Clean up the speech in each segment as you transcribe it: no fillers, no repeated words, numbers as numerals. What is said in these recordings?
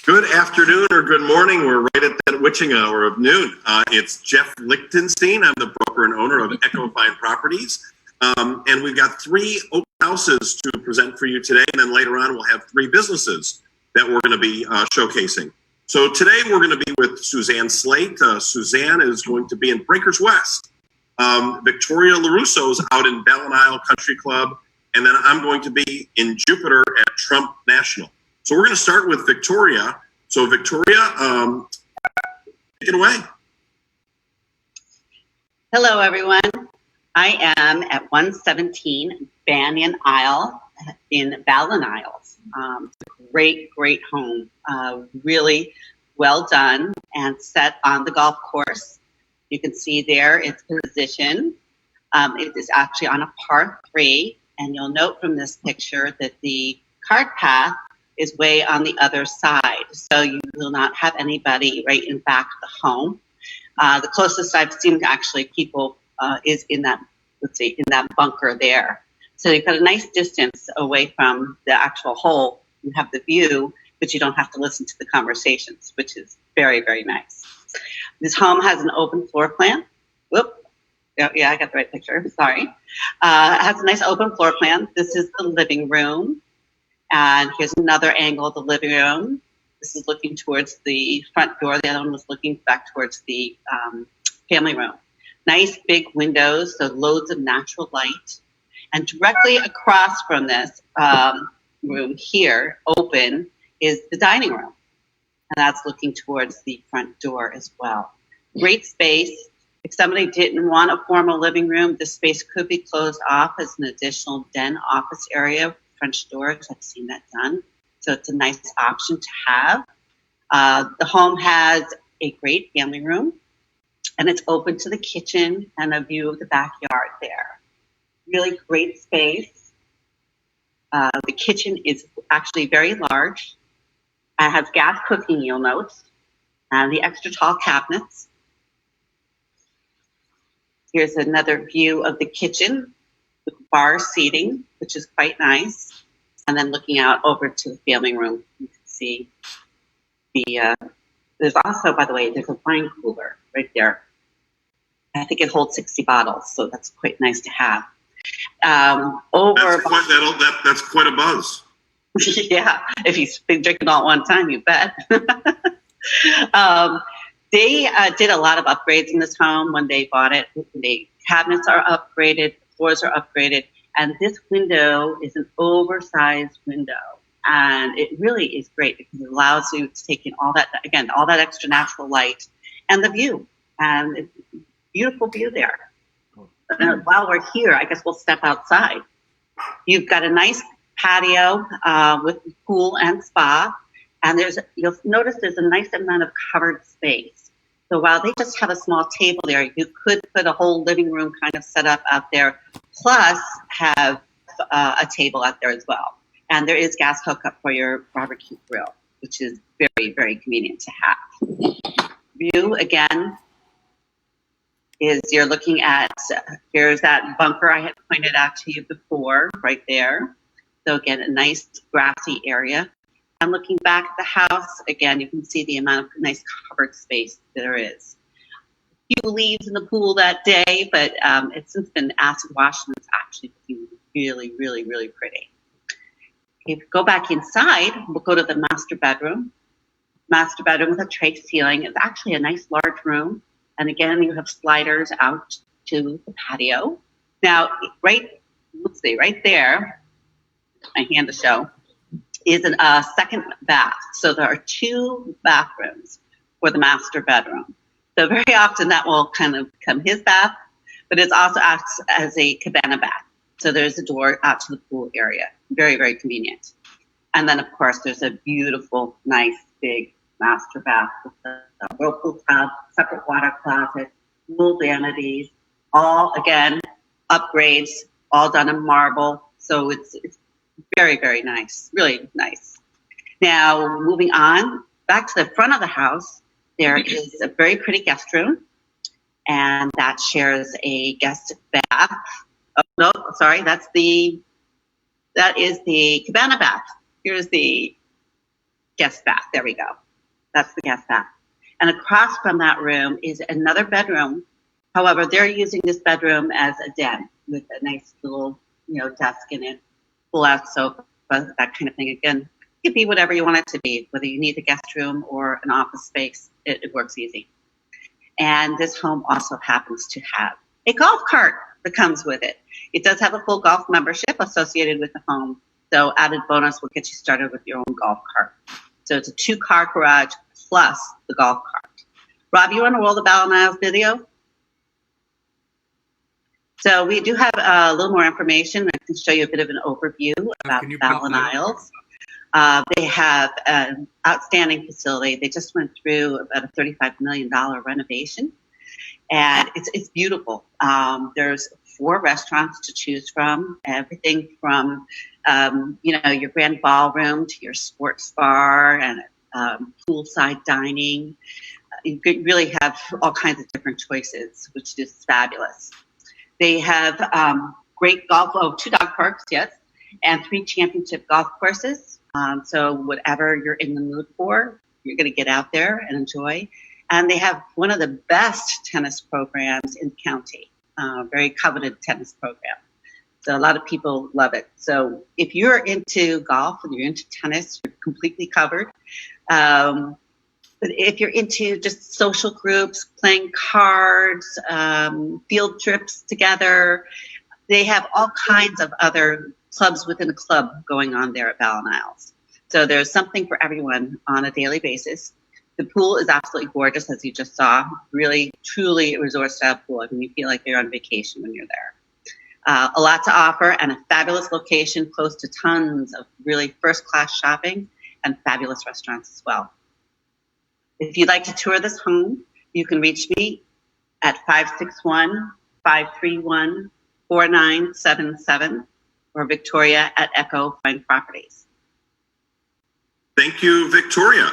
Good afternoon or good morning. We're right at that witching hour of noon. It's Jeff Lichtenstein. I'm the broker and owner of Enclave Properties. And we've got 3 open houses to present for you today. And then later on, we'll have 3 businesses that we're going to be showcasing. So today we're going to be with Suzanne Slate. Suzanne is going to be in Breakers West. Victoria Lorusso is out in Banyan Country Club. And then I'm going to be in Jupiter at Trump National. So we're going to start with Victoria. So Victoria, take it away. Hello, everyone. I am at 117 Banyan Isle in Banyan Isles. Great home. Really well done and set on the golf course. You can see there its position. It is actually on a par 3. And you'll note from this picture that the cart path is way on the other side. So you will not have anybody right in back of the home. The closest I've seen actually people is in that, let's see, in that bunker there. So you've got a nice distance away from the actual hole. You have the view, but you don't have to listen to the conversations, which is very nice. This home has an open floor plan. Whoop. Yeah, I got the right picture. Sorry. It has a nice open floor plan. This is the living room. And here's another angle of the living room. This is looking towards the front door. The other one was looking back towards the family room. Nice big windows, so loads of natural light. And directly across from this room here, open, is the dining room. And that's looking towards the front door as well. Great space. If somebody didn't want a formal living room, this space could be closed off as an additional den office area, French doors. I've seen that done. So it's a nice option to have. The home has a great family room, and it's open to the kitchen and a view of the backyard there. Really great space. The kitchen is actually very large. It has gas cooking, you'll note, and the extra tall cabinets. Here's another view of the kitchen with bar seating, which is quite nice. And then looking out over to the family room, you can see there's also, by the way, there's a wine cooler right there. I think it holds 60 bottles, so that's quite nice to have. That's quite a buzz. Yeah, if you've been drinking all at one time, you bet. They did a lot of upgrades in this home when they bought it. The cabinets are upgraded, floors are upgraded, and this window is an oversized window. And it really is great because it allows you to take in all that extra natural light and the view. And it's a beautiful view there. And while we're here, I guess we'll step outside. You've got a nice patio with pool and spa. And you'll notice there's a nice amount of covered space. So while they just have a small table there, you could put a whole living room kind of set up out there, plus have a table out there as well. And there is gas hookup for your barbecue grill, which is very convenient to have. View, again, is you're looking at, here's that bunker I had pointed out to you before, right there. So again, a nice grassy area. And looking back at the house, again, you can see the amount of nice covered space there is. A few leaves in the pool that day, but it's since been acid washed and it's actually looking really pretty. If we go back inside, we'll go to the master bedroom. Master bedroom with a tray ceiling. It's actually a nice large room. And again, you have sliders out to the patio. Now, right there, my hand to show, is a second bath. So there are 2 bathrooms for the master bedroom. So very often that will kind of become his bath, but it also acts as a cabana bath. So there's a door out to the pool area. Very convenient. And then, of course, there's a beautiful, nice, big master bath with a whirlpool tub, separate water closet, wool vanities, all, again, upgrades, all done in marble. So it's very nice, really nice. Now, moving on, back to the front of the house, there is a very pretty guest room, and that shares a guest bath. Oh, no, sorry, that is the cabana bath. Here's the guest bath. There we go. That's the guest bath. And across from that room is another bedroom. However, they're using this bedroom as a den with a nice little, desk in it, pull-out sofa, that kind of thing. Again, it could be whatever you want it to be, whether you need a guest room or an office space. It works easy. And this home also happens to have a golf cart that comes with it. It does have a full golf membership associated with the home. So added bonus will get you started with your own golf cart. So it's a 2-car garage plus the golf cart. Rob, you want to roll the Banyan Isles video? So we do have a little more information. I can show you a bit of an overview about Banyan Isles. They have an outstanding facility. They just went through about a $35 million renovation, and it's beautiful. There's 4 restaurants to choose from, everything from your grand ballroom to your sports bar and poolside dining. You could really have all kinds of different choices, which is fabulous. They have great golf, 2 dog parks, yes, and 3 championship golf courses. So whatever you're in the mood for, you're going to get out there and enjoy. And they have one of the best tennis programs in the county, very coveted tennis program. So a lot of people love it. So if you're into golf and you're into tennis, you're completely covered. But if you're into just social groups, playing cards, field trips together, they have all kinds of other clubs within a club going on there at Banyan Isles. So there's something for everyone on a daily basis. The pool is absolutely gorgeous, as you just saw. Really, truly a resort-style pool. I mean, you feel like you're on vacation when you're there. A lot to offer and a fabulous location close to tons of really first-class shopping and fabulous restaurants as well. If you'd like to tour this home, you can reach me at 561-531-4977 or Victoria at Echo Fine Properties. Thank you, Victoria.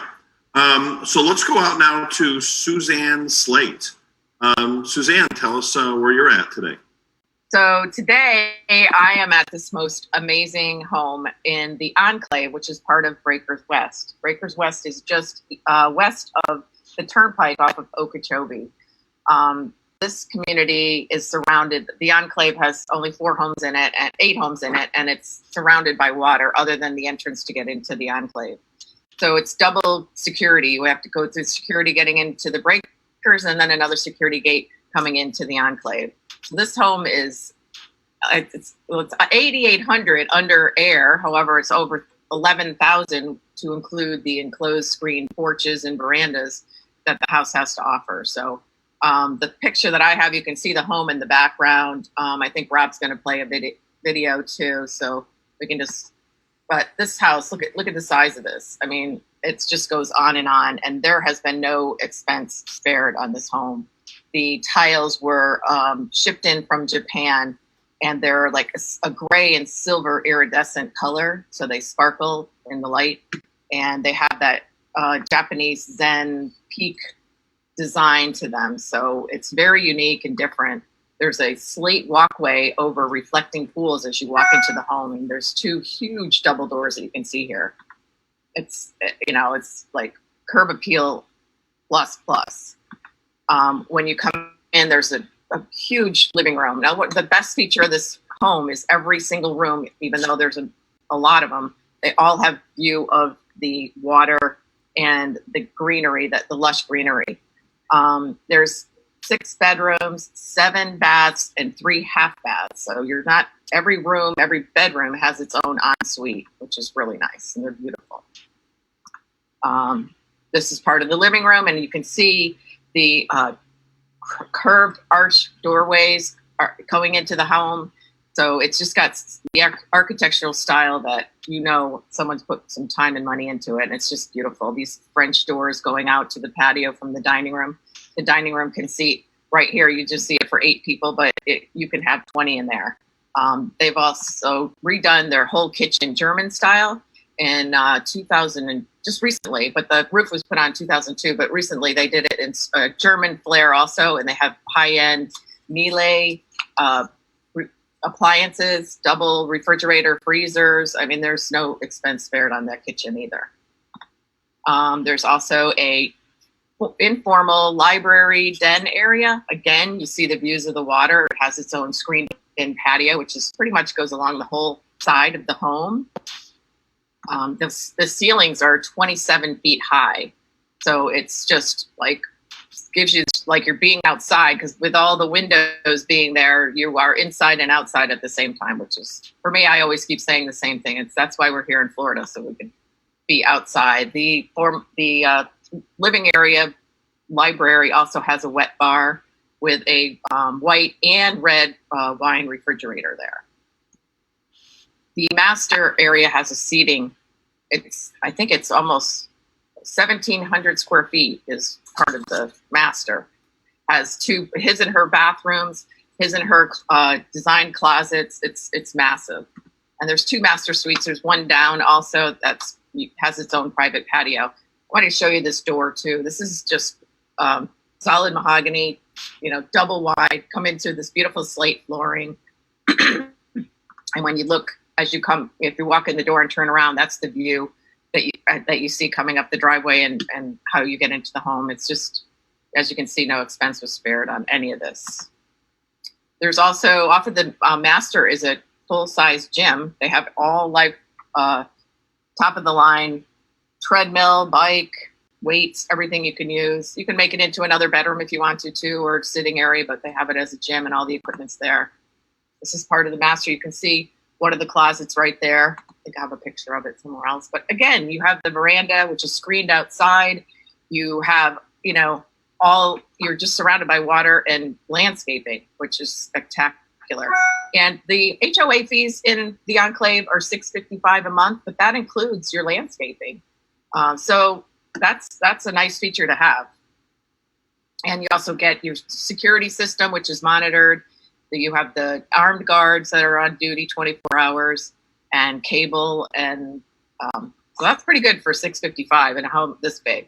So let's go out now to Suzanne Slate. Suzanne, tell us where you're at today. So today I am at this most amazing home in the Enclave, which is part of Breakers West. Breakers West is just west of the Turnpike off of Okeechobee. This community is surrounded, the Enclave has only 4 homes in it and 8 homes in it, and it's surrounded by water other than the entrance to get into the Enclave. So it's double security. You have to go through security getting into the Breakers and then another security gate coming into the Enclave. So this home is, it's 8,800 under air. However, it's over 11,000 to include the enclosed screen porches and verandas that the house has to offer. So the picture that I have, you can see the home in the background. I think Rob's going to play a video too, so we can just. But this house, look at the size of this. I mean, it just goes on, and there has been no expense spared on this home. The tiles were shipped in from Japan, and they're like a gray and silver iridescent color, so they sparkle in the light. And they have that Japanese Zen peak design to them, so it's very unique and different. There's a slate walkway over reflecting pools as you walk into the home, and there's 2 huge double doors that you can see here. It's like curb appeal plus. When you come in, there's a huge living room. Now, what the best feature of this home is every single room, even though there's a lot of them, they all have view of the water and the greenery, the lush greenery. There's 6 bedrooms, 7 baths, and 3 half baths. So every room, every bedroom has its own ensuite, which is really nice, and they're beautiful. This is part of the living room, and you can see the curved arch doorways are going into the home. So it's just got the architectural style that someone's put some time and money into it, and it's just beautiful. These French doors going out to the patio from the dining room. The dining room can seat right here. You just see it for 8 people, but you can have 20 in there. They've also redone their whole kitchen German style in 2000 and just recently, but the roof was put on 2002, but recently they did it in German flair also, and they have high-end Miele appliances, double refrigerator, freezers. I mean, there's no expense spared on that kitchen either. There's also a informal library den area. Again, you see the views of the water. It has its own screened-in patio, which is pretty much goes along the whole side of the home. The ceilings are 27 feet high, so it's just like gives you like you're being outside, because with all the windows being there, you are inside and outside at the same time, which is, for me, I always keep saying the same thing. That's why we're here in Florida, so we can be outside. The living area library also has a wet bar with a white and red wine refrigerator there. The master area has a seating. I think it's almost 1,700 square feet is part of the master. Has his and her bathrooms, his and her design closets. It's massive. And there's 2 master suites. There's one down also has its own private patio. I want to show you this door too. This is just solid mahogany, double wide, come into this beautiful slate flooring. And when you look, if you walk in the door and turn around, that's the view that you see coming up the driveway and how you get into the home. It's just, as you can see, no expense was spared on any of this. There's also, off of the master is a full-size gym. They have all top of the line treadmill, bike, weights, everything you can use. You can make it into another bedroom if you want to too, or sitting area, but they have it as a gym and all the equipment's there. This is part of the master. You can see one of the closets right there. I think I have a picture of it somewhere else. But again, you have the veranda, which is screened outside. You have, you're just surrounded by water and landscaping, which is spectacular. And the HOA fees in the Enclave are $655 a month, but that includes your landscaping. So that's a nice feature to have. And you also get your security system, which is monitored. You have the armed guards that are on duty 24 hours and cable. And so that's pretty good for $655 in a home this big.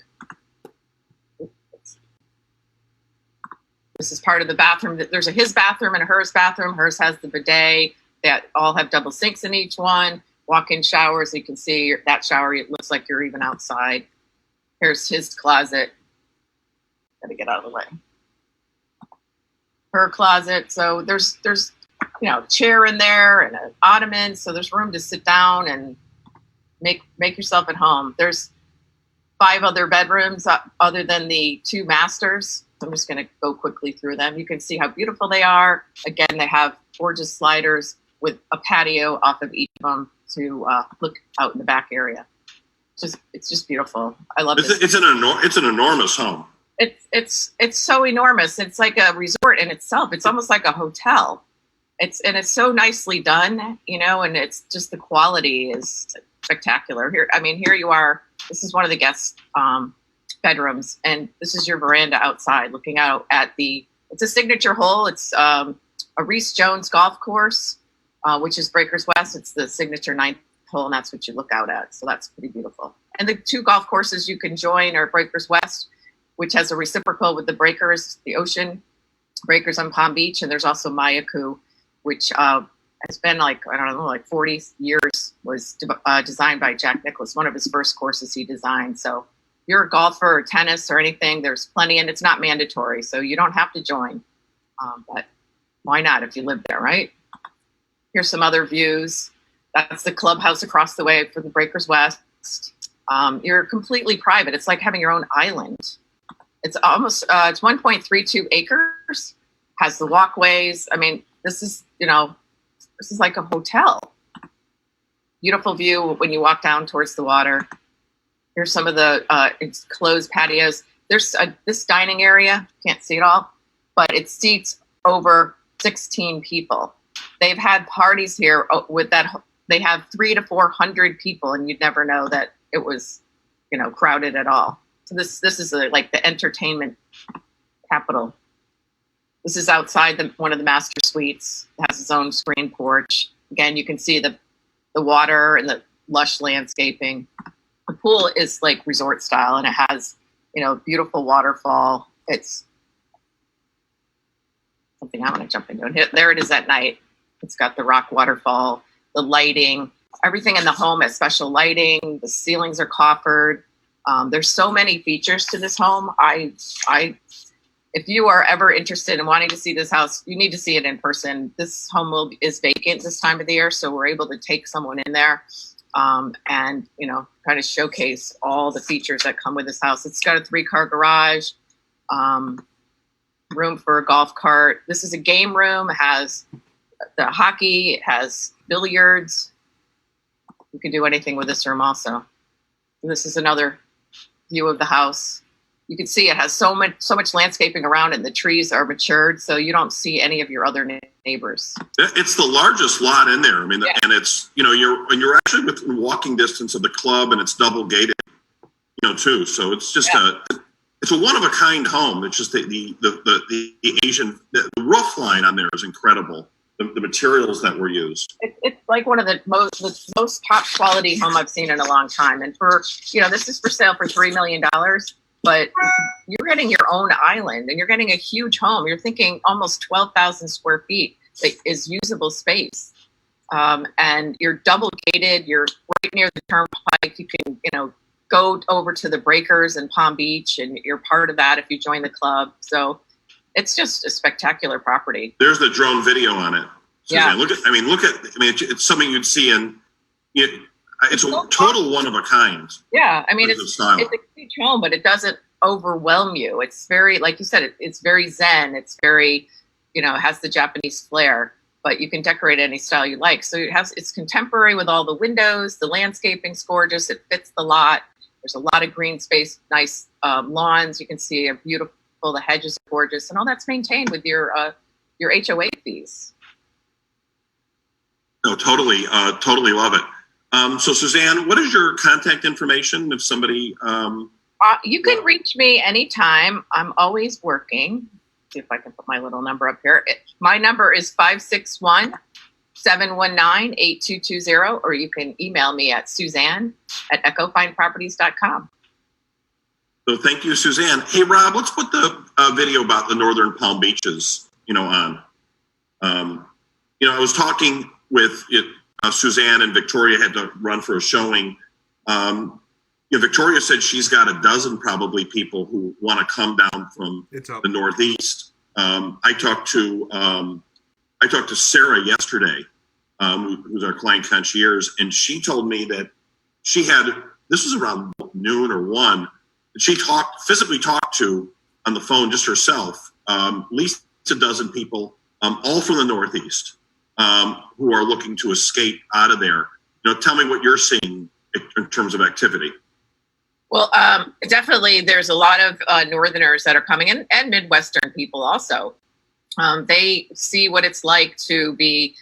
This is part of the bathroom. There's his bathroom and hers bathroom. Hers has the bidet. That all have double sinks in each one. Walk-in showers. You can see that shower. It looks like you're even outside. Here's his closet. Got to get out of the way. Her closet. So there's a chair in there and an ottoman. So there's room to sit down and make yourself at home. There's 5 other bedrooms other than the 2 masters. I'm just going to go quickly through them. You can see how beautiful they are. Again, they have gorgeous sliders with a patio off of each of them to look out in the back area. It's just beautiful. I love it. It's an enormous home. It's so enormous. It's like a resort in itself. It's almost like a hotel. It's so nicely done, and it's just the quality is spectacular. Here you are. This is one of the guest bedrooms, and this is your veranda outside looking out at it's a signature hole. It's a Reese Jones golf course, which is Breakers West. It's the signature 9th hole, and that's what you look out at. So that's pretty beautiful. And the 2 golf courses you can join are Breakers West, which has a reciprocal with the Breakers, the Ocean Breakers on Palm Beach. And there's also Mayaku, which has been like 40 years, was designed by Jack Nicklaus, one of his first courses he designed. So if you're a golfer or tennis or anything, there's plenty, and it's not mandatory. So you don't have to join, but why not if you live there, right? Here's some other views. That's the clubhouse across the way for the Breakers West. You're completely private. It's like having your own island. It's almost, it's 1.32 acres, has the walkways. This is like a hotel. Beautiful view when you walk down towards the water. Here's some of the enclosed patios. There's this dining area, can't see it all, but it seats over 16 people. They've had parties here with that. They have 300 to 400 people, and you'd never know that it was, crowded at all. So this is like the entertainment capital. This is outside one of the master suites. It has its own screen porch. Again, you can see the water and the lush landscaping. The pool is like resort style, and it has, beautiful waterfall. It's something I want to jump into. There it is at night. It's got the rock waterfall, the lighting, everything in the home has special lighting. The ceilings are coffered. There's so many features to this home. If you are ever interested in wanting to see this house, you need to see it in person. This home is vacant this time of the year, so we're able to take someone in there and kind of showcase all the features that come with this house. It's got a 3-car garage, room for a golf cart. This is a game room. It has the hockey. It has billiards. You can do anything with this room also. This is another view of the house. You can see it has so much landscaping around it. The trees are matured, so you don't see any of your other neighbors. It's the largest lot in there. I mean, Yeah. and it's, you're actually within walking distance of the club, and it's double gated, too. So it's just it's a one of a kind home. It's just the Asian, the roof line on there is incredible. The materials that were used. It's like one of the most top quality home I've seen in a long time. And this is for sale for $3 million. But you're getting your own island, and you're getting a huge home. You're thinking almost 12,000 square feet that is usable space. And you're double gated. You're right near the turnpike. You can, go over to the breakers in Palm Beach, and you're part of that if you join the club. So it's just a spectacular property. There's the drone video on it. Suzanne. Yeah. It's something you'd see in it. It's a total one of a kind. Yeah, I mean, it's a huge home, but it doesn't overwhelm you. It's very, like you said, it's very zen. It's very, it has the Japanese flair, but you can decorate any style you like. So it's contemporary with all the windows. The landscaping's gorgeous. It fits the lot. There's a lot of green space, nice lawns. You can see the hedges are gorgeous, and all that's maintained with your HOA fees. No, totally love it. So Suzanne, what is your contact information if somebody... you can reach me anytime. I'm always working. See if I can put my little number up here. My number is 561-719-8220, or you can email me at Suzanne@echofineproperties.com. So thank you, Suzanne. Hey, Rob, let's put the video about the Northern Palm Beaches, on. I was talking with Suzanne, and Victoria had to run for a showing. Victoria said she's got a dozen probably people who want to come down from the Northeast. I talked to Sarah yesterday, who's our client concierge, and she told me that this was around noon or 1, she physically talked to on the phone just herself, at least a dozen people, all from the Northeast. Who are looking to escape out of there. Tell me what you're seeing in terms of activity. Well, definitely there's a lot of Northerners that are coming in, and Midwestern people also. They see what it's like to be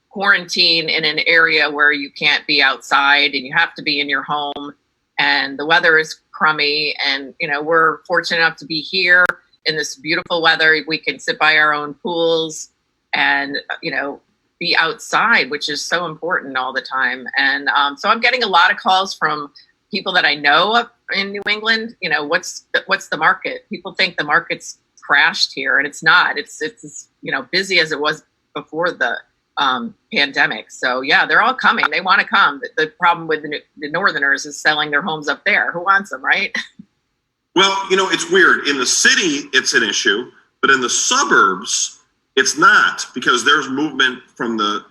quarantined in an area where you can't be outside and you have to be in your home, and the weather is crummy. And, we're fortunate enough to be here in this beautiful weather. We can sit by our own pools and, be outside, which is so important all the time. And so I'm getting a lot of calls from people that I know up in New England. What's the market? People think the market's crashed here, and it's not. It's busy as it was before the pandemic. So yeah, they're all coming. They want to come. The problem with the Northerners is selling their homes up there. Who wants them, right? Well, it's weird. In the city, it's an issue, but in the suburbs, it's not, because there's movement from to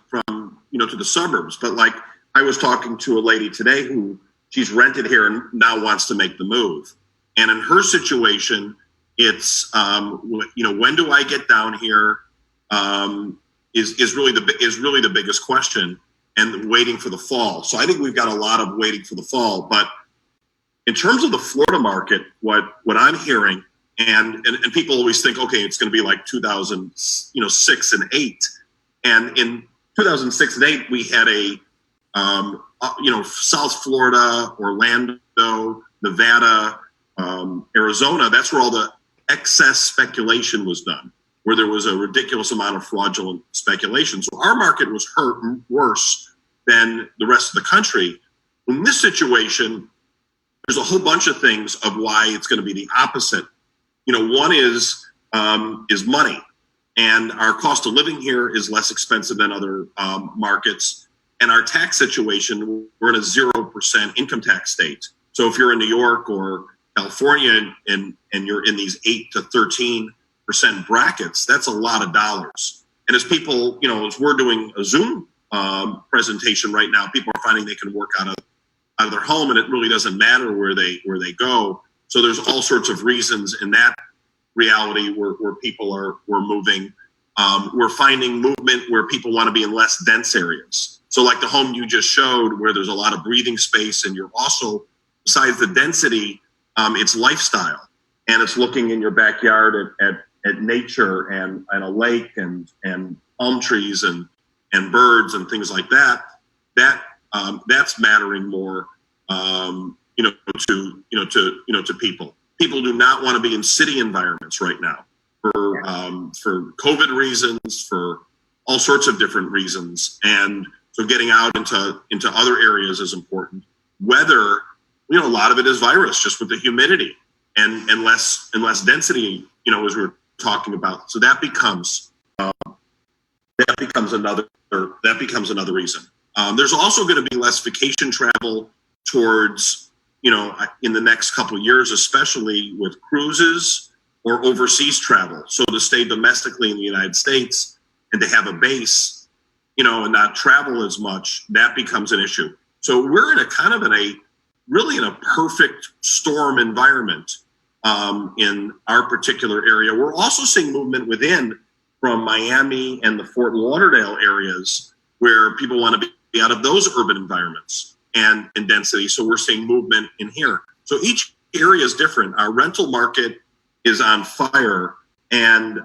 the suburbs. But like, I was talking to a lady today who she's rented here and now wants to make the move. And in her situation, it's when do I get down here? Is really the biggest question, and waiting for the fall. So I think we've got a lot of waiting for the fall. But in terms of the Florida market, what I'm hearing. And people always think, okay, it's going to be like 2006 and 8. And in 2006 and 8, we had South Florida, Orlando, Nevada, Arizona. That's where all the excess speculation was done, where there was a ridiculous amount of fraudulent speculation. So our market was hurt worse than the rest of the country. In this situation, there's a whole bunch of things of why it's going to be the opposite. One is money, and our cost of living here is less expensive than other markets. And our tax situation, we're in a 0% income tax state. So if you're in New York or California and you're in these 8 to 13% brackets, that's a lot of dollars. And as people, as we're doing a Zoom presentation right now, people are finding they can work out of their home, and it really doesn't matter where they go. So there's all sorts of reasons in that reality where people we're moving. We're finding movement where people want to be in less dense areas. So like the home you just showed, where there's a lot of breathing space, and you're also, besides the density, it's lifestyle, and it's looking in your backyard at nature and a lake and palm trees and birds and things like that. That's mattering more, to people. People do not want to be in city environments right now for COVID reasons, for all sorts of different reasons, and so getting out into other areas is important. Weather, a lot of it is virus, just with the humidity and less density, as we're talking about. So that becomes another reason. There's also going to be less vacation travel towards, in the next couple of years, especially with cruises or overseas travel. So to stay domestically in the United States and to have a base, and not travel as much, that becomes an issue. So we're in a perfect storm environment in our particular area. We're also seeing movement within from Miami and the Fort Lauderdale areas where people want to be out of those urban environments and in density. So we're seeing movement in here. So each area is different. Our rental market is on fire, and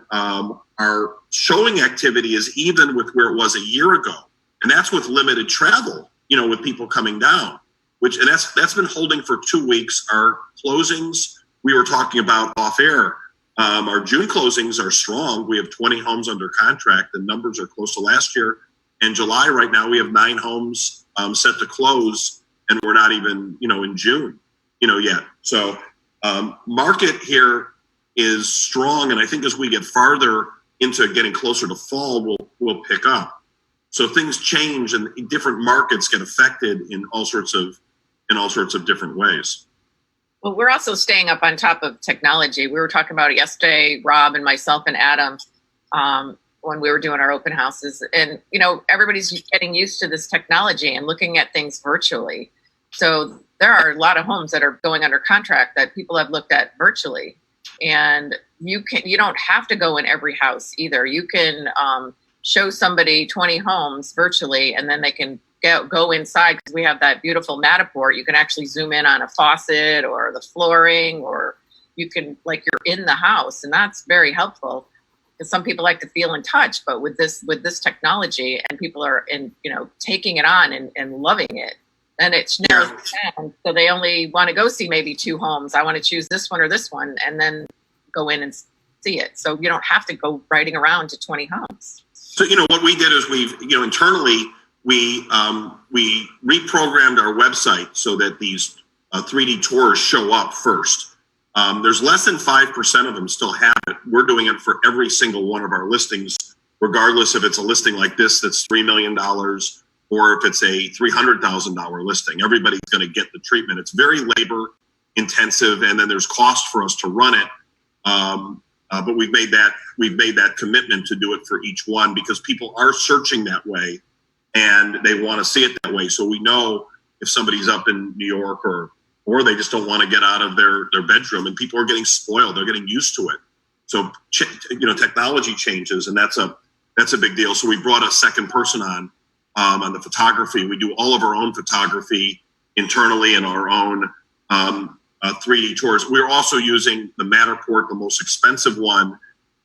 our showing activity is even with where it was a year ago. And that's with limited travel, with people coming down, and that's been holding for 2 weeks. Our closings, we were talking about off air, our June closings are strong. We have 20 homes under contract. The numbers are close to last year. In July right now, we have 9 homes set to close, and we're not even, in June, yet. So market here is strong, and I think as we get farther into getting closer to fall, we'll pick up. So things change, and different markets get affected in all sorts of different ways. Well, we're also staying up on top of technology. We were talking about it yesterday, Rob and myself and Adam, when we were doing our open houses. And, everybody's getting used to this technology and looking at things virtually. So there are a lot of homes that are going under contract that people have looked at virtually. And you don't have to go in every house either. You can show somebody 20 homes virtually, and then they can go inside, because we have that beautiful Matterport. You can actually zoom in on a faucet or the flooring, or you can, like, you're in the house, and that's very helpful, because some people like to feel in touch. But with this technology, and people are taking it on and loving it, and it narrows it down. So they only want to go see maybe 2 homes. I want to choose this one or this one, and then go in and see it. So you don't have to go riding around to 20 homes. So what we did is internally we reprogrammed our website so that these 3D tours show up first. There's less than 5% of them still have it. We're doing it for every single one of our listings, regardless if it's a listing like this that's $3 million or if it's a $300,000 listing. Everybody's going to get the treatment. It's very labor intensive, and then there's cost for us to run it. But we've made that commitment to do it for each one, because people are searching that way and they want to see it that way. So we know if somebody's up in New York or they just don't want to get out of their bedroom, and people are getting spoiled. They're getting used to it. So, technology changes, and that's a big deal. So we brought a second person on the photography. We do all of our own photography internally and our own 3D tours. We're also using the Matterport, the most expensive one.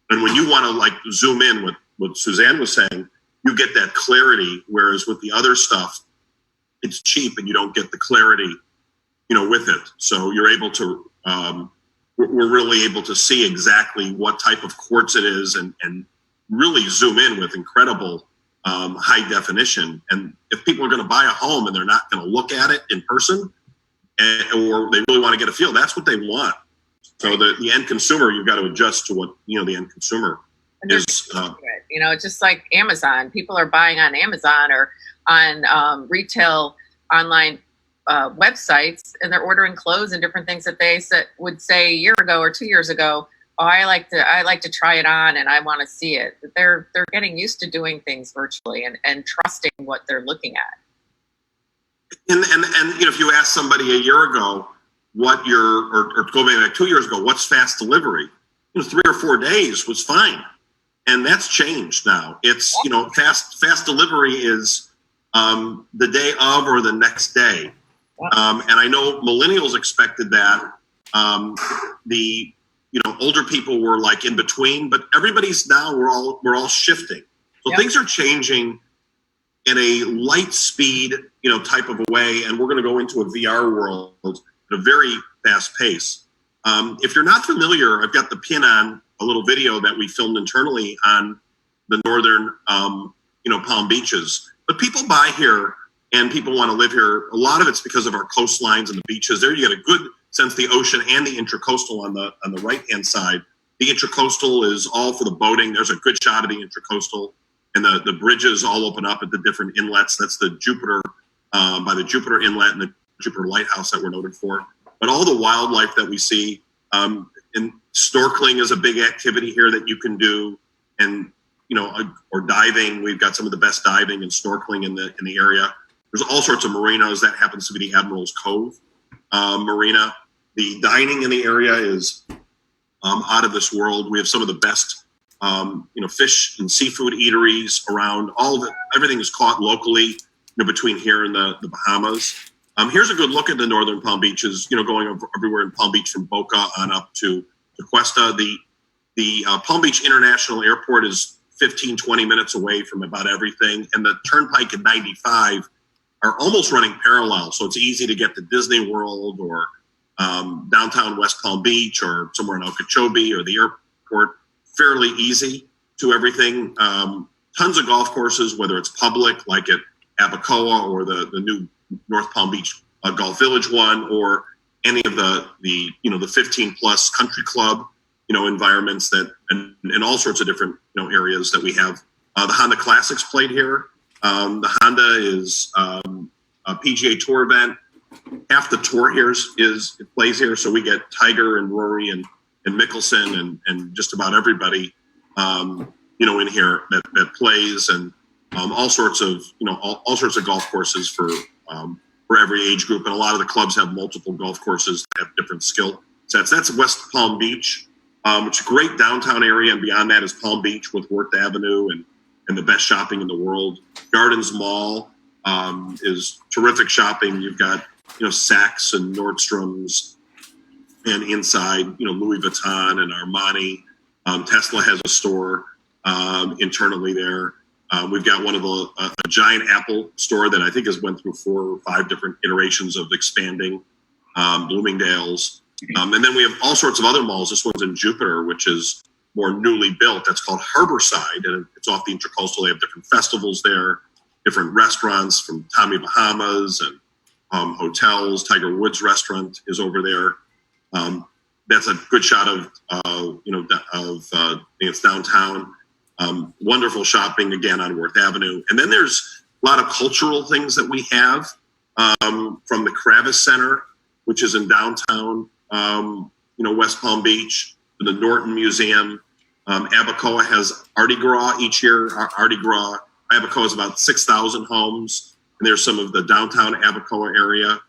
And when you want to zoom in, what Suzanne was saying, you get that clarity. Whereas with the other stuff, it's cheap and you don't get the clarity, with it. So you're able to, we're really able to see exactly what type of quartz it is and really zoom in with incredible high definition. And if people are going to buy a home and they're not going to look at it in person, or they really want to get a feel, that's what they want. So the end consumer, you've got to adjust to what, the end consumer is. Just like Amazon. People are buying on Amazon or on retail online websites, and they're ordering clothes and different things that they would say a year ago or 2 years ago. Oh, I like to try it on and I want to see it. They're getting used to doing things virtually and trusting what they're looking at. And if you ask somebody a year ago what or go back 2 years ago, what's fast delivery? 3 or 4 days was fine, and that's changed now. It's fast delivery is the day of or the next day, and I know millennials expected that. Older people were like in between, but everybody's now we're all shifting. So things are changing in a light speed, type of a way, and we're going to go into a VR world at a very fast pace. If you're not familiar, I've got the pin on a little video that we filmed internally on the northern, Palm Beaches. But people buy here and people want to live here. A lot of it's because of our coastlines and the beaches. There you get a good sense of the ocean and the intracoastal on the right-hand side. The intracoastal is all for the boating. There's a good shot of the intracoastal. And the bridges all open up at the different inlets. That's the Jupiter, by the Jupiter Inlet and the Jupiter Lighthouse that we're noted for. But all the wildlife that we see, and snorkeling is a big activity here that you can do, and or diving. We've got some of the best diving and snorkeling in the area. There's all sorts of marinas. That happens to be the Admiral's Cove marina. The dining in the area is out of this world. We have some of the best, fish and seafood eateries around. All of it, everything is caught locally, between here and the Bahamas. Here's a good look at the northern Palm Beaches. Going everywhere in Palm Beach from Boca on up to Cuesta. The Palm Beach International Airport is 15, 20 minutes away from about everything, and the Turnpike and 95 are almost running parallel. So it's easy to get to Disney World or downtown West Palm Beach or somewhere in Okeechobee or the airport. Fairly easy to everything. Tons of golf courses, whether it's public like at Abacoa or the new North Palm Beach Golf Village one, or any of the 15 plus country club environments that and all sorts of different areas that we have. The Honda Classics played here. The Honda is a PGA Tour event. Half the tour here plays here, so we get Tiger and Rory and Mickelson and just about everybody in here that plays, and all sorts of all sorts of golf courses for every age group, and a lot of the clubs have multiple golf courses that have different skill sets. That's West Palm Beach, which is a great downtown area, and beyond that is Palm Beach with Worth Avenue and the best shopping in the world. Gardens Mall is terrific shopping. You've got Saks and Nordstrom's, and inside Louis Vuitton and Armani. Tesla has a store internally there. We've got one of a giant Apple store that I think has went through 4 or 5 different iterations of expanding. Bloomingdale's, and then we have all sorts of other malls. This one's in Jupiter, which is more newly built. That's called Harborside, and it's off the Intracoastal. They have different festivals there, different restaurants from Tommy Bahamas and hotels. Tiger Woods restaurant is over there. That's a good shot of it's downtown. Wonderful shopping again on Worth Avenue, and then there's a lot of cultural things that we have from the Kravis Center, which is in downtown, West Palm Beach, the Norton Museum. Abacoa has Mardi Gras each year. Mardi Gras, Abacoa is about 6,000 homes, and there's some of the downtown Abacoa area,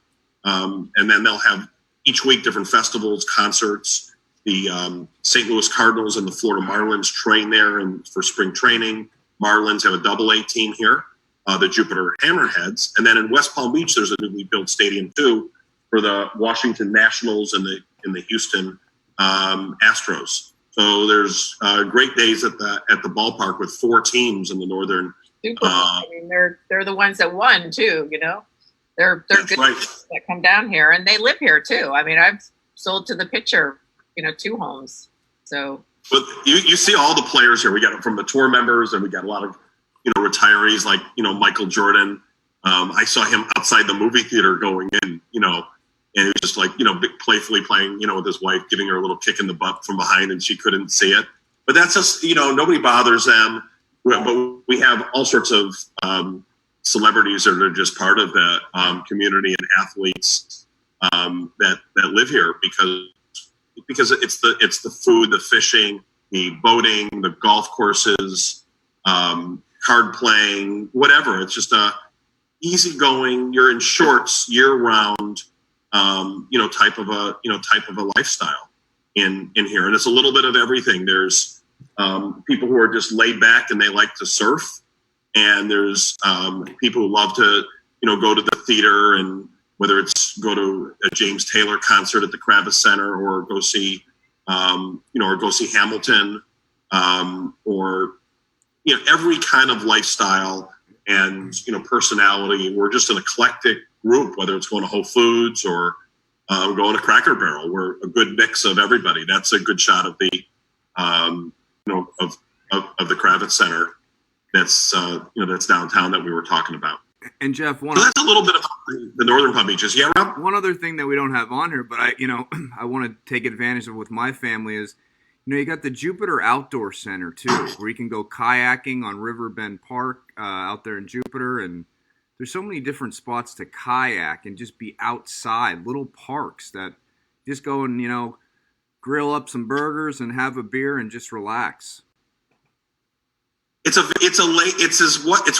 and then they'll have each week different festivals, concerts. The St. Louis Cardinals and the Florida Marlins train there and for spring training. Marlins have a AA team here, the Jupiter Hammerheads. And then in West Palm Beach, there's a newly built stadium too for the Washington Nationals and the Houston Astros. So there's great days at the ballpark with 4 teams in the northern. I mean, they're the ones that won too. They're good right. that come down here, and they live here too. I mean, I've sold to the pitcher 2 homes. So, but you see all the players here. We got from the tour members, and we got a lot of retirees like Michael Jordan. I saw him outside the movie theater going in, and he was just like playfully playing with his wife, giving her a little kick in the butt from behind, and she couldn't see it. But that's just nobody bothers them. But we have all sorts of celebrities that are just part of the community and athletes that live here because it's the food, the fishing, the boating, the golf courses, card playing, whatever. It's just a easygoing. You're in shorts year round, type of a lifestyle in here, and it's a little bit of everything. There's people who are just laid back and they like to surf, and there's people who love to go to the theater, and whether it's go to a James Taylor concert at the Kravis Center or go see Hamilton, or every kind of lifestyle and personality. We're just an eclectic group, whether it's going to Whole Foods or going to Cracker Barrel. We're a good mix of everybody. That's a good shot of the of the Kravis Center. That's that's downtown that we were talking about. And Jeff, so that's a little bit about the northern Palm Beaches. Yeah, Rob? One other thing that we don't have on here, but I want to take advantage of with my family is, you got the Jupiter Outdoor Center too, where you can go kayaking on Riverbend Park out there in Jupiter, and there's so many different spots to kayak and just be outside, little parks that just go and grill up some burgers and have a beer and just relax. It's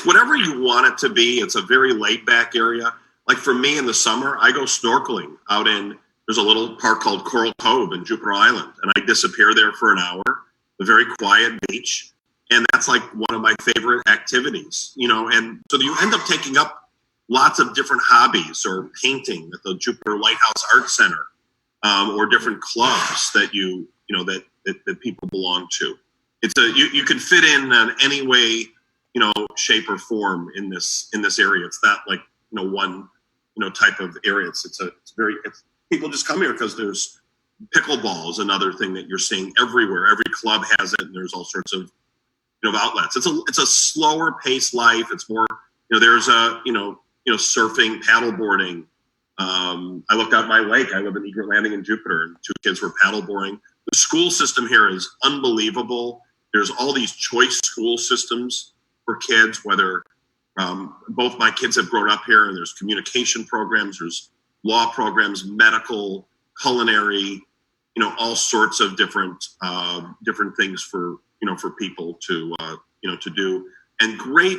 whatever you want it to be. It's a very laid back area. Like for me in the summer, I go snorkeling out in. There's a little park called Coral Cove in Jupiter Island, and I disappear there for an hour. A very quiet beach, and that's like one of my favorite activities. And so you end up taking up lots of different hobbies, or painting at the Jupiter Lighthouse Art Center, or different clubs that that people belong to. It's you can fit in any way, shape or form in this area. It's not like one type of area. It's people just come here because there's pickleball is another thing that you're seeing everywhere. Every club has it, and there's all sorts of outlets. It's a slower paced life. It's more there's surfing, paddleboarding. I looked out my lake. I live in Egret Landing in Jupiter, and 2 kids were paddleboarding. The school system here is unbelievable. There's all these choice school systems for kids, whether both my kids have grown up here, and there's communication programs, there's law programs, medical, culinary, all sorts of different things for people to do, and great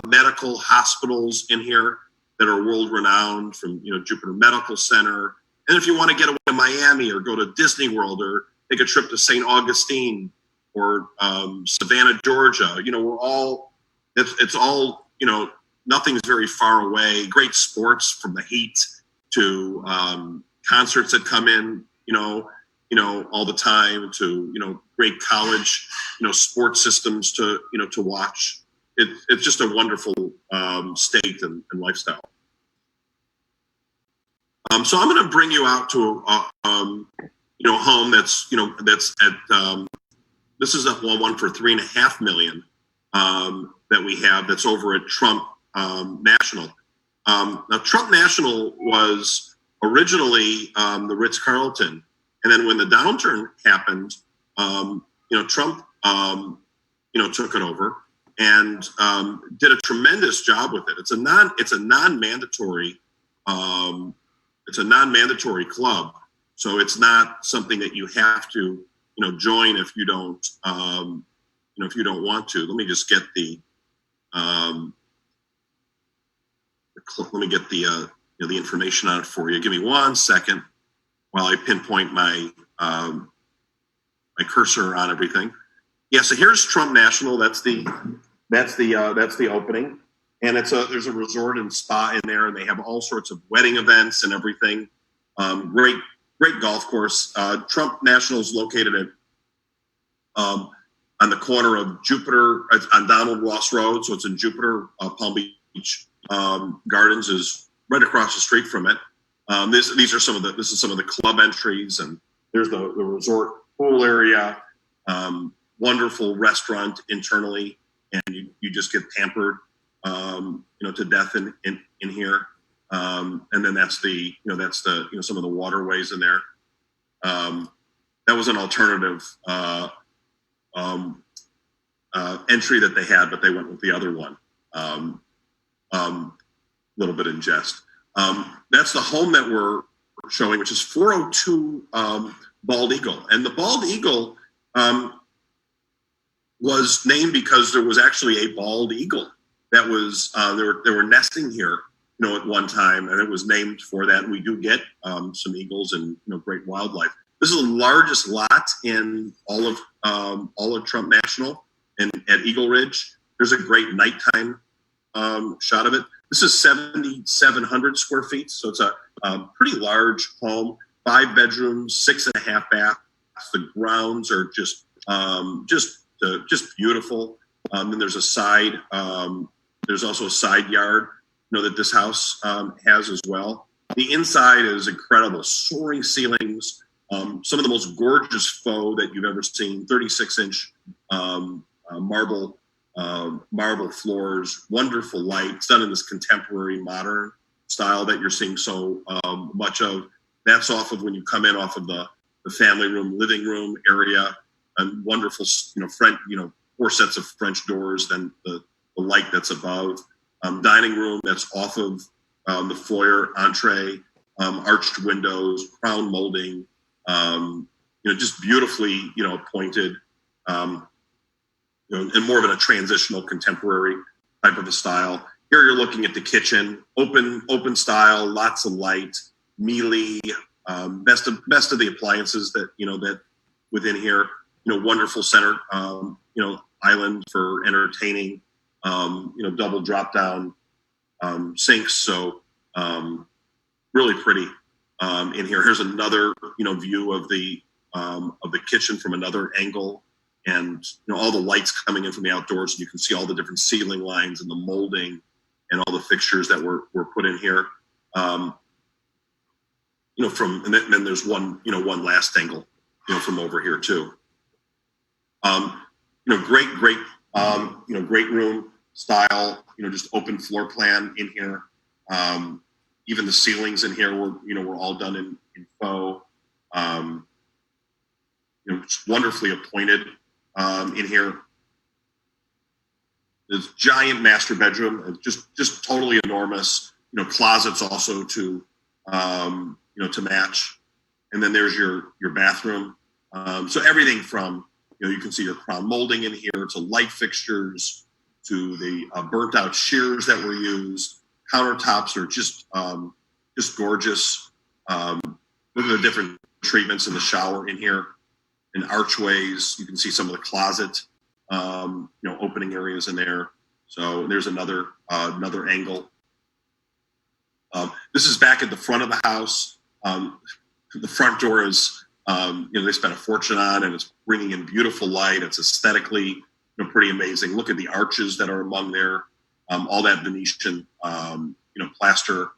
medical hospitals in here that are world renowned, from Jupiter Medical Center. And if you want to get away to Miami or go to Disney World or take a trip to St. Augustine or Savannah, Georgia, it's all nothing's very far away. Great sports, from the Heat to concerts that come in, all the time, to great college, sports systems to watch. It's just a wonderful state and lifestyle. So I'm going to bring you out to a home that's at this is one for $3.5 million that we have, that's over at Trump National. Now, Trump National was originally the Ritz-Carlton, and then when the downturn happened, Trump took it over and did a tremendous job with it. It's a non-mandatory club, so it's not something that you have to join if you don't want to. Let me just get the the information on it for you. Give me 1 second while I pinpoint my my cursor on everything. Yeah, so here's Trump National. That's the opening, and there's a resort and spa in there, and they have all sorts of wedding events and everything. Great golf course. Trump National is located at on the corner of Jupiter on Donald Ross Road, so it's in Jupiter. Palm Beach Gardens is right across the street from it. This is some of the club entries, and there's the resort pool area. Wonderful restaurant internally, and you just get pampered, to death in here. And then that's some of the waterways in there. That was an alternative entry that they had, but they went with the other one. little bit in jest. That's the home that we're showing, which is 402 Bald Eagle. And the Bald Eagle was named because there was actually a bald eagle that was, they were nesting here, at one time, and it was named for that. And we do get some eagles and, great wildlife. This is the largest lot in all of Trump National and at Eagle Ridge. There's a great nighttime shot of it. This is 7,700 square feet, so it's a pretty large home. 5 bedrooms, 6.5 baths. The grounds are just beautiful. Then there's a side. There's also a side yard, that this house has as well. The inside is incredible. Soaring ceilings. Some of the most gorgeous faux that you've ever seen. 36-inch marble floors. Wonderful light. It's done in this contemporary modern style that you're seeing so much of. That's off of when you come in off of the family room, living room area, and wonderful, French, 4 sets of French doors. Then the light that's above. Dining room that's off of the foyer, entree, arched windows, crown molding. Just beautifully, appointed, and more of a transitional contemporary type of a style. Here you're looking at the kitchen, open style, lots of light, Miele, best of the appliances that that within here. Wonderful center, island for entertaining. Double drop down sinks. So really pretty in here. Here's another view of the kitchen from another angle, and all the lights coming in from the outdoors, and you can see all the different ceiling lines and the molding and all the fixtures that were put in here. And then there's one last angle from over here too. Great room style, just open floor plan in here. Even the ceilings in here were all done in faux. Just wonderfully appointed in here. This giant master bedroom, just totally enormous. Closets also to match. And then there's your bathroom. So everything from you can see your crown molding in here to light fixtures to the burnt out shears that were used. Countertops are just gorgeous. Look at the different treatments in the shower in here, and archways. You can see some of the closet, opening areas in there. So there's another angle. This is back at the front of the house. The front door is, they spent a fortune on, and it's bringing in beautiful light. It's aesthetically, pretty amazing. Look at the arches that are among there. All that Venetian, plaster.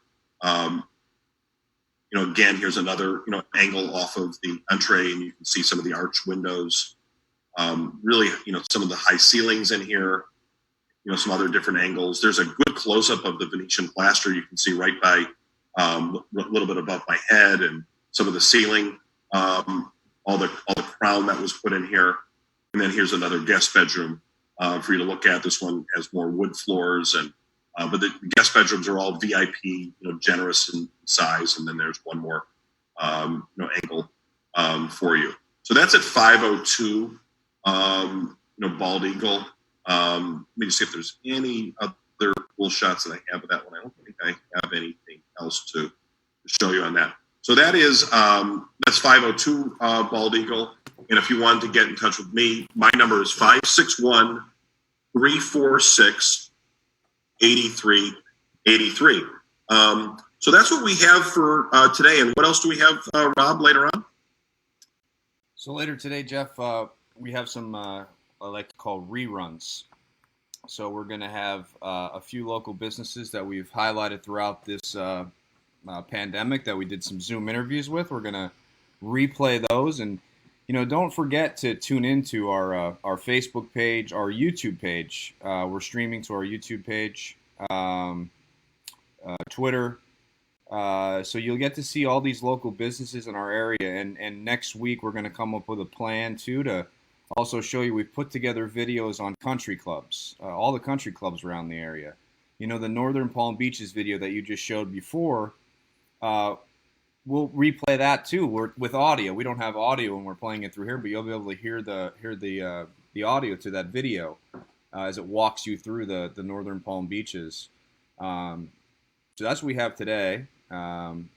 Again, here's another, angle off of the entree, and you can see some of the arch windows. Really, some of the high ceilings in here. Some other different angles. There's a good close-up of the Venetian plaster. You can see right by a little bit above my head, and some of the ceiling, all the crown that was put in here. And then here's another guest bedroom for you to look at. This one has more wood floors, and but the guest bedrooms are all VIP, generous in size. And then there's one more, angle for you. So that's at 502, Bald Eagle. Let me just see if there's any other cool shots that I have of that one. I don't think I have anything else to show you on that. So that is that's 502 Bald Eagle. And if you wanted to get in touch with me, my number is 561-346-8383. So that's what we have for today. And what else do we have, Rob, later on? So later today, Jeff, we have some I like to call reruns. So we're going to have a few local businesses that we've highlighted throughout this pandemic that we did some Zoom interviews with. We're going to replay those, and don't forget to tune into our Facebook page, our YouTube page. We're streaming to our YouTube page, Twitter. So you'll get to see all these local businesses in our area, and next week we're going to come up with a plan too to also show you. We've put together videos on country clubs, all the country clubs around the area. you know, the Northern Palm Beaches video that you just showed before, we'll replay that too. We're with audio. We don't have audio when we're playing it through here, but you'll be able to hear the audio to that video as it walks you through the Northern Palm Beaches. So that's what we have today. And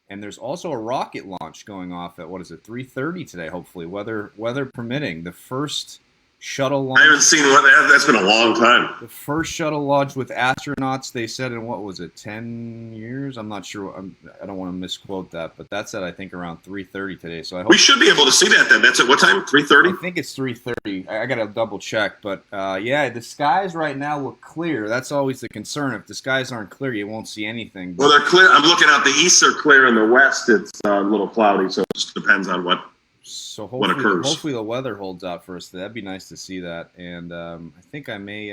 there's also a rocket launch going off at 3:30 today. Hopefully, weather permitting. The first shuttle launch. I haven't seen one. That's been a long time. The first shuttle launch with astronauts, they said in 10 years? I'm not sure. I don't want to misquote that, but that's at I think around 3:30 today. So I hope We should be able to see that then. That's at what time? 3:30? I think it's 3:30. I got to double check, but yeah, the skies right now look clear. That's always the concern. If the skies aren't clear, you won't see anything. Well, they're clear. I'm looking out. The east are clear, and the west it's a little cloudy. So it just depends on what. So what occurs. hopefully the weather holds out for us. That'd be nice to see that. And I think I may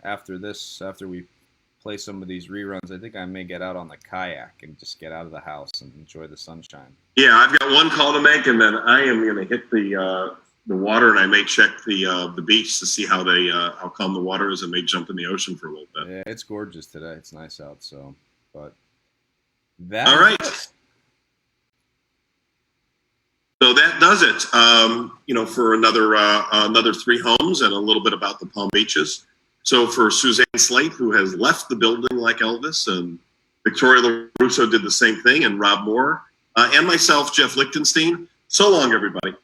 after we play some of these reruns, I think I may get out on the kayak and just get out of the house and enjoy the sunshine. Yeah, I've got one call to make, and then I am going to hit the water, and I may check the beach to see how calm the water is, and may jump in the ocean for a little bit. Yeah, it's gorgeous today. It's nice out. So, but that. All right. So that does it, for another 3 homes and a little bit about the Palm Beaches. So for Suzanne Slate, who has left the building like Elvis, and Victoria Lorusso did the same thing, and Rob Moore, and myself, Jeff Lichtenstein, so long, everybody.